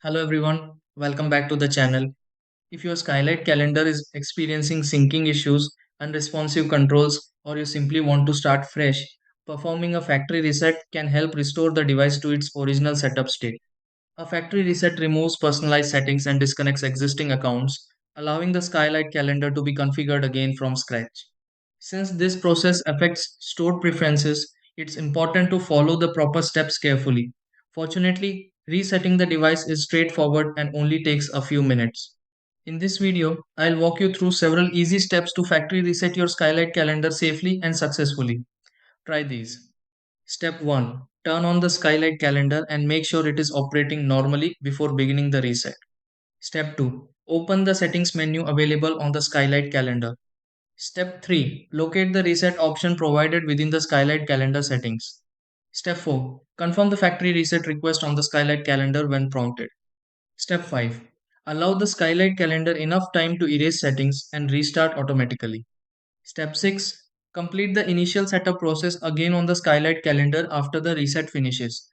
Hello everyone, welcome back to the channel. If your Skylight calendar is experiencing syncing issues, unresponsive controls, or you simply want to start fresh, performing a factory reset can help restore the device to its original setup state. A factory reset removes personalized settings and disconnects existing accounts, allowing the Skylight calendar to be configured again from scratch. Since this process affects stored preferences, it's important to follow the proper steps carefully. Fortunately, resetting the device is straightforward and only takes a few minutes. In this video, I'll walk you through several easy steps to factory reset your Skylight calendar safely and successfully. Try these. Step 1. Turn on the Skylight calendar and make sure it is operating normally before beginning the reset. Step 2. Open the settings menu available on the Skylight calendar. Step 3. Locate the reset option provided within the Skylight calendar settings. Step 4. Confirm the factory reset request on the Skylight calendar when prompted. Step 5. Allow the Skylight calendar enough time to erase settings and restart automatically. Step 6. Complete the initial setup process again on the Skylight calendar after the reset finishes.